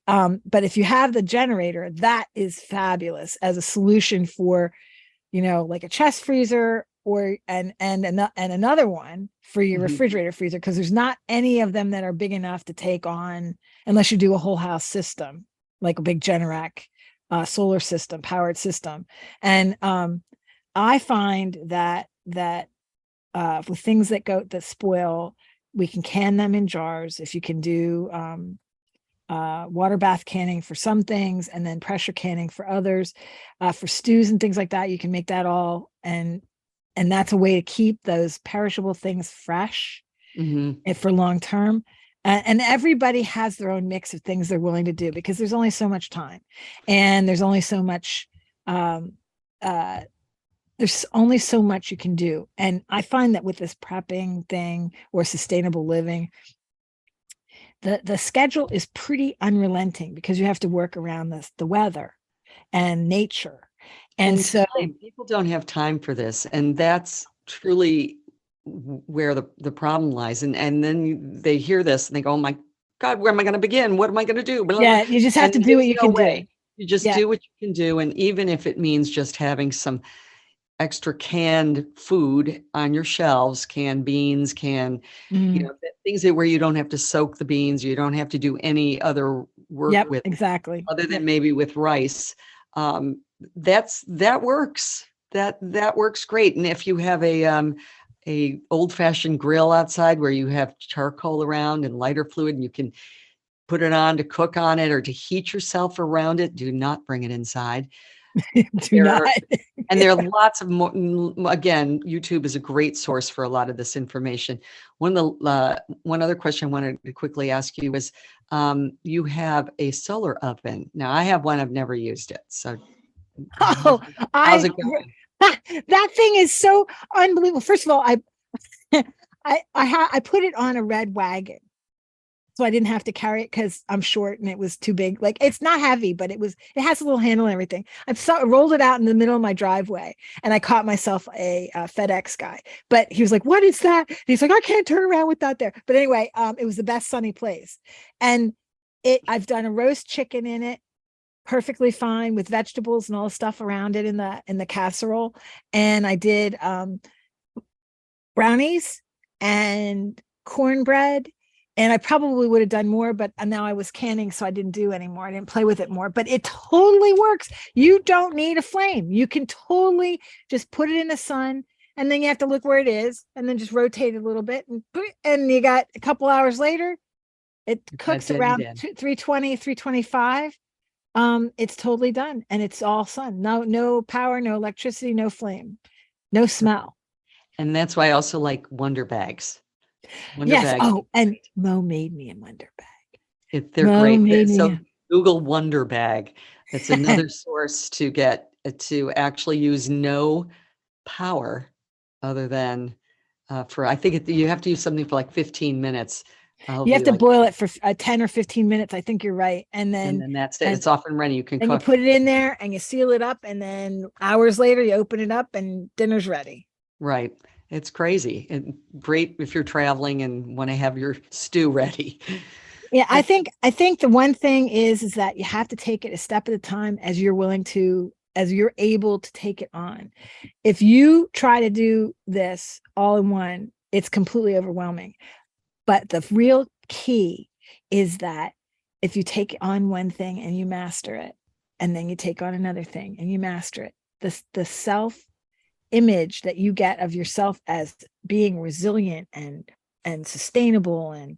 But if you have the generator, that is fabulous as a solution for like a chest freezer or and another one for your refrigerator freezer, because there's not any of them that are big enough to take on, unless you do a whole house system, like a big Generac solar system, powered system. And I find that with things that spoil, we can can them in jars. If you can do water bath canning for some things, and then pressure canning for others, for stews and things like that, you can make that all, and that's a way to keep those perishable things fresh and for long term. And everybody has their own mix of things they're willing to do, because there's only so much time, and there's only so much you can do. And I find that with this prepping thing or sustainable living, the schedule is pretty unrelenting, because you have to work around the weather and nature. And so people don't have time for this. And that's truly where the problem lies. And then they hear this and they go, oh my God, where am I going to begin? What am I going to do? Yeah, you just have to do what you can do. You just do what you can do. And even if it means just having some extra canned food on your shelves, canned beans, things where you don't have to soak the beans, you don't have to do any other work with exactly other than maybe with rice. That works. That works great. And if you have a old-fashioned grill outside where you have charcoal around and lighter fluid, and you can put it on to cook on it or to heat yourself around it, do not bring it inside. There are lots of more. Again, YouTube is a great source for a lot of this information. One other question I wanted to quickly ask you was, you have a solar oven. Now, I have one. I've never used it. So, how's it going? That thing is so unbelievable. First of all, I put it on a red wagon, so I didn't have to carry it because I'm short and it was too big. Like, it's not heavy, but it has a little handle and everything. I rolled it out in the middle of my driveway, and I caught myself a FedEx guy. But he was like, "What is that?" And he's like, "I can't turn around with that there." But anyway, it was the best sunny place, and I've done a roast chicken in it, perfectly fine, with vegetables and all the stuff around it in the casserole. And I did brownies and cornbread, and I probably would have done more, but now I was canning, so I didn't do anymore. I didn't play with it more, but it totally works. You don't need a flame. You can totally just put it in the sun, and then you have to look where it is, and then just rotate it a little bit, and you got a couple hours later, it cooks around 320, 325. It's totally done, and it's all sun. No power, no electricity, no flame, no smell. And that's why I also like Wonder Bags. Yes. Oh, and Mo made me a Wonder Bag. They're great. So Google Wonder Bag. It's another source to get to actually use no power other than I think you have to use something for like 15 minutes. You have to boil it for 10 or 15 minutes. I think you're right. And then that's it. It's off and running. You can cook. You put it in there and you seal it up. And then hours later, you open it up and dinner's ready. Right. It's crazy and great if you're traveling and want to have your stew ready. Yeah, I think the one thing is that you have to take it a step at a time, as you're able to take it on. If you try to do this all in one, it's completely overwhelming. But the real key is that if you take on one thing and you master it, and then you take on another thing and you master it, the self image that you get of yourself as being resilient and sustainable and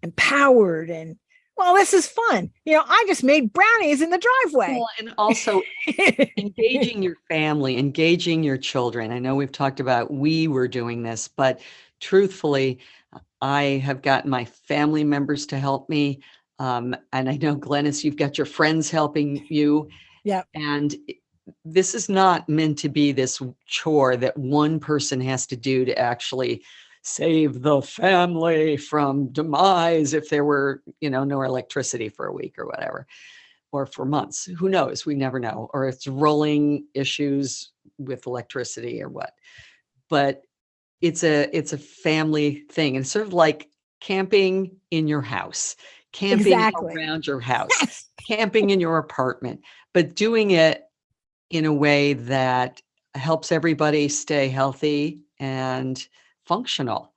empowered, and well, this is fun. I just made brownies in the driveway. Well, and also engaging your family, engaging your children. I know we've talked about we were doing this, but truthfully, I have gotten my family members to help me. And I know, Glenys, you've got your friends helping you. Yeah. And this is not meant to be this chore that one person has to do to actually save the family from demise if there were, no electricity for a week or whatever, or for months. Who knows? We never know. Or it's rolling issues with electricity or what. But it's a family thing. And it's sort of like camping in your house, camping around your house, camping in your apartment, but doing it in a way that helps everybody stay healthy and functional.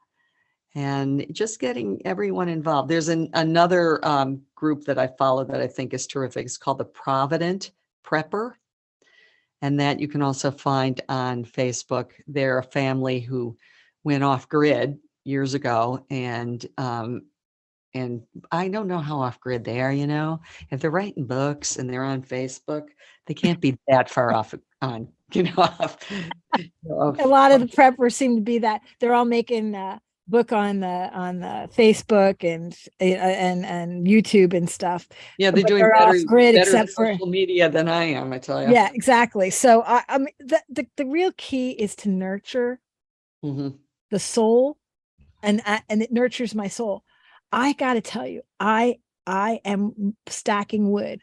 And just getting everyone involved. There's another group that I follow that I think is terrific. It's called the Provident Prepper. And that you can also find on Facebook. They're a family who went off grid years ago. And I don't know how off grid they are, if they're writing books and they're on Facebook, they can't be that far off on, off. A lot of the preppers seem to be that they're all making book on the Facebook and YouTube and stuff. Yeah, they're doing off grid, better except for social media than I am, I tell you. Yeah, exactly. So I mean, the real key is to nurture the soul, and it nurtures my soul. I got to tell you, I am stacking wood.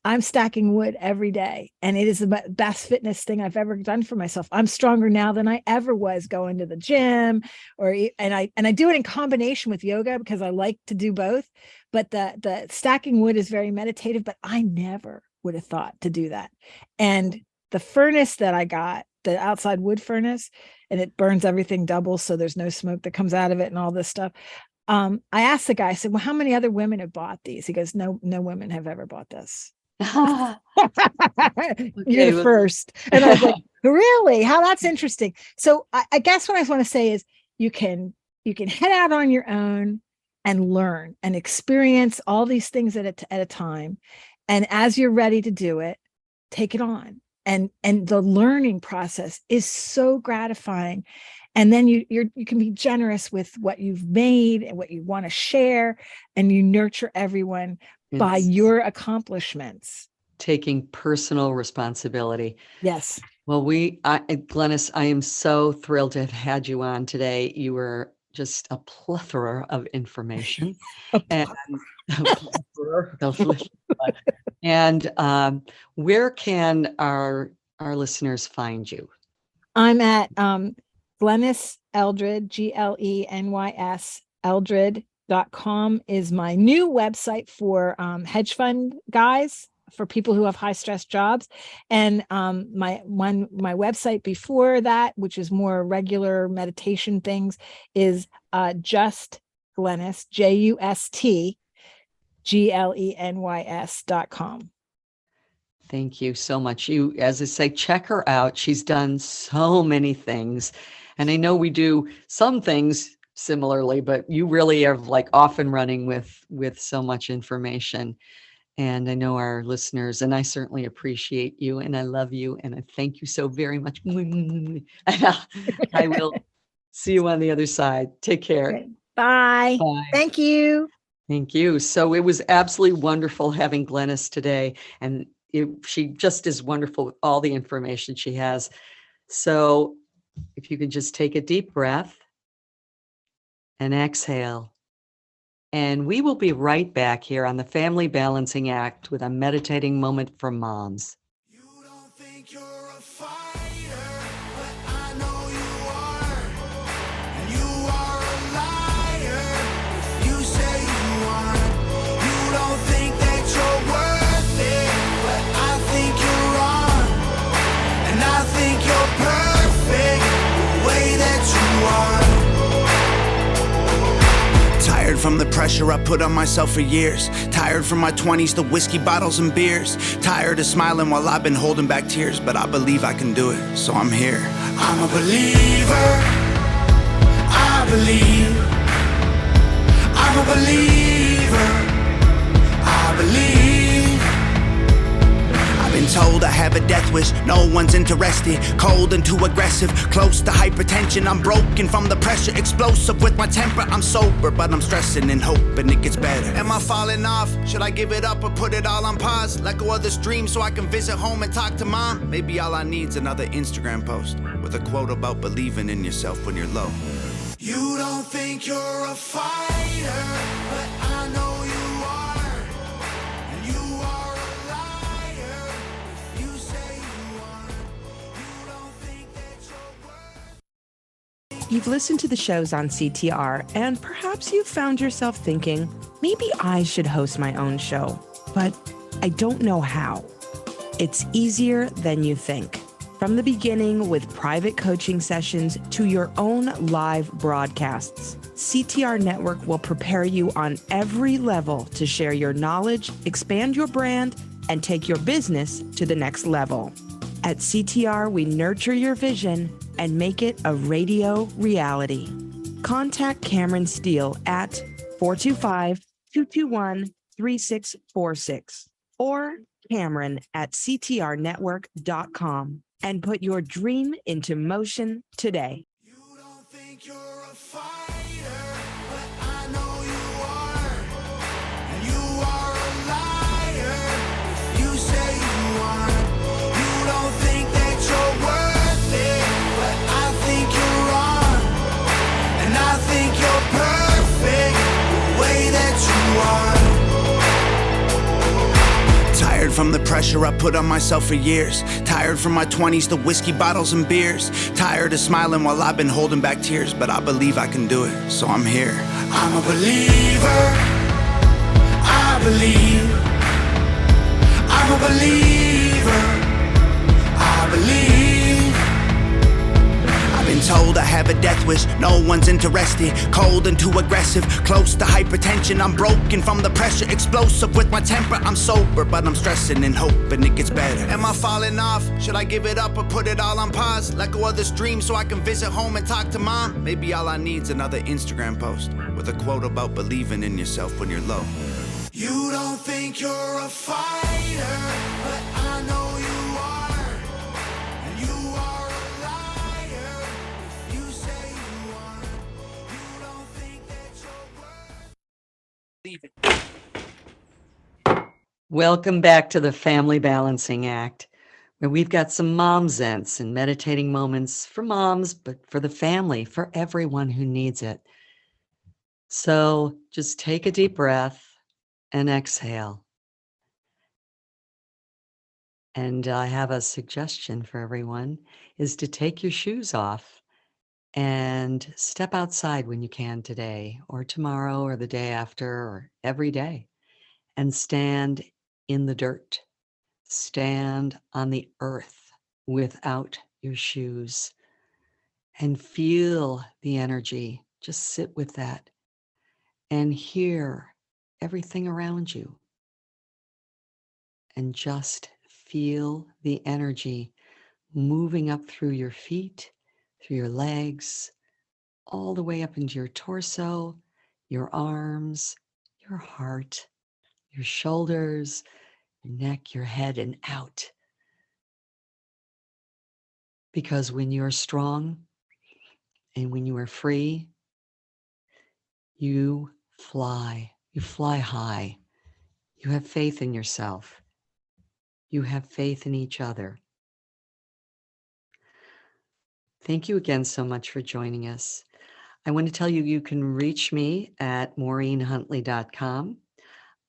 I'm stacking wood every day, and it is the best fitness thing I've ever done for myself. I'm stronger now than I ever was going to the gym, and I do it in combination with yoga because I like to do both. But the stacking wood is very meditative, but I never would have thought to do that. And the furnace that I got, the outside wood furnace, and it burns everything double, so there's no smoke that comes out of it and all this stuff. I asked the guy, I said, well, how many other women have bought these? He goes, no women have ever bought this. You're the first. And I was like, really? How that's interesting. So I guess what I want to say is you can head out on your own and learn and experience all these things at a time. And as you're ready to do it, take it on. And the learning process is so gratifying. And then you can be generous with what you've made and what you want to share, and you nurture everyone by your accomplishments. Taking personal responsibility. Yes. Well, Glenys, I am so thrilled to have had you on today. You were just a plethora of information. And where can our listeners find you? I'm at Glenys Eldred, Glenys Eldred.com is my new website for hedge fund guys, for people who have high stress jobs. And my website before that, which is more regular meditation things, is just Glenys, JustGlenys.com. Thank you so much. You, as I say, check her out. She's done so many things. And I know we do some things similarly, but you really are like off and running with so much information. And I know our listeners, and I certainly appreciate you, and I love you, and I thank you so very much. I will see you on the other side. Take care. Okay. Bye. Bye. Thank you. Thank you. So it was absolutely wonderful having Glenys today, and she just is wonderful with all the information she has. So if you can just take a deep breath and exhale. And we will be right back here on the Family Balancing Act with a meditating moment for moms. You don't think you're a fighter, but I know you are. And you are a liar if you say you aren't. You don't think that you're worth it, but I think you're wrong. And I think you're perfect the way that you are. Tired from the pressure I put on myself for years. Tired from my 20s, the whiskey bottles and beers. Tired of smiling while I've been holding back tears. But I believe I can do it, so I'm here. I'm a believer. I believe. I'm a believer. I believe. I've been told I have a death wish, no one's interested. Cold and too aggressive, close to hypertension. I'm broken from the pressure, explosive with my temper. I'm sober, but I'm stressing and hoping it gets better. Am I falling off? Should I give it up or put it all on pause? Let go of this dream so I can visit home and talk to mom? Maybe all I need's another Instagram post with a quote about believing in yourself when you're low. You don't think you're a fighter, but I know you are. And you are a liar if you say you aren't. You don't think that you're worth. You've listened to the shows on CTR, and perhaps you've found yourself thinking, maybe I should host my own show, but I don't know how. It's easier than you think. from the beginning with private coaching sessions to your own live broadcasts. CTR Network will prepare you on every level to share your knowledge, expand your brand, and take your business to the next level. At CTR, we nurture your vision and make it a radio reality. Contact Cameron Steele at 425-221-3646 or Cameron at ctrnetwork.com and put your dream into motion today. You don't think you're a fighter, but I know you are. And you are a liar if you say you aren't. You don't think that you're worth it, but I think you're wrong. And I think you're perfect the way that you are. Tired from the pressure I put on myself for years. Tired from my 20s to whiskey bottles and beers. Tired of smiling while I've been holding back tears. But I believe I can do it, so I'm here. I'm a believer. I believe. I'm a believer. I believe. I've been told I have a death wish, no one's interested. Cold and too aggressive, close to hypertension. I'm broken from the pressure, explosive with my temper. I'm sober, but I'm stressing and hoping it gets better. Am I falling off? Should I give it up or put it all on pause? Let go of this dream so I can visit home and talk to mom? Maybe all I need's another Instagram post with a quote about believing in yourself when you're low. You don't think you're a fighter, but I know you are. And you are a liar if you say you aren't. You don't think that you're worth. Welcome back to the Family Balancing Act, where we've got some mom zents and meditating moments for moms, but for the family, for everyone who needs it. So just take a deep breath and exhale. And I have a suggestion for everyone is to take your shoes off and step outside when you can today or tomorrow or the day after or every day and stand in the dirt. Stand on the earth without your shoes and feel the energy. Just sit with that and hear everything around you. And just feel the energy moving up through your feet, through your legs, all the way up into your torso, your arms, your heart, your shoulders, your neck, your head, and out. Because when you're strong and when you are free, you fly high. You have faith in yourself. You have faith in each other. Thank you again so much for joining us. I want to tell you, you can reach me at maureenhuntley.com.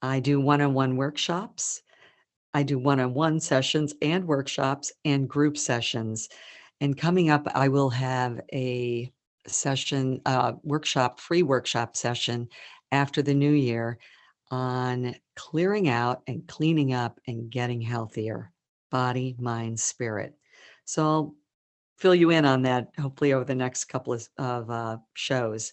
I do one-on-one workshops. I do one-on-one sessions and workshops and group sessions. And coming up, I will have a session, free workshop session after the new year on clearing out and cleaning up and getting healthier, body, mind, spirit. So I'll fill you in on that, hopefully over the next couple of shows.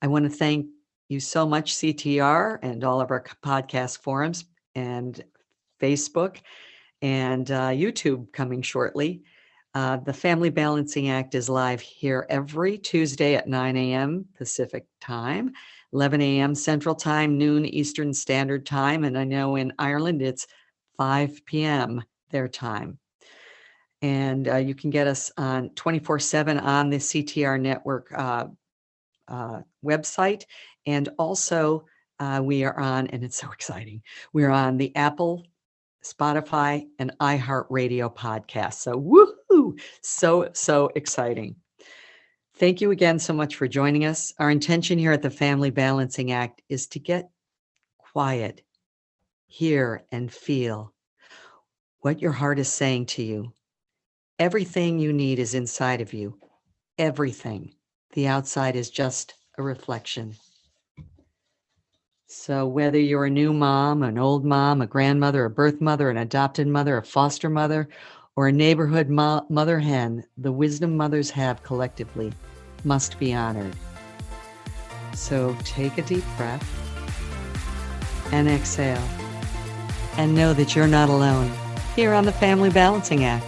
I want to thank you so much, CTR, and all of our podcast forums and Facebook and YouTube coming shortly. The Family Balancing Act is live here every Tuesday at 9 a.m. Pacific time, 11 a.m. Central Time, noon Eastern Standard Time. And I know in Ireland, it's 5 p.m. their time. And you can get us on 24/7 on the CTR Network website. And also we are on, and it's so exciting, we're on the Apple, Spotify, and iHeartRadio podcast. So woohoo! So exciting. Thank you again so much for joining us. Our intention here at the Family Balancing Act is to get quiet, hear and feel what your heart is saying to you. Everything you need is inside of you. Everything. The outside is just a reflection. So whether you're a new mom, an old mom, a grandmother, a birth mother, an adopted mother, a foster mother, or a neighborhood mother-hen the wisdom mothers have collectively must be honored. So take a deep breath and exhale, and know that you're not alone here on the Family Balancing Act.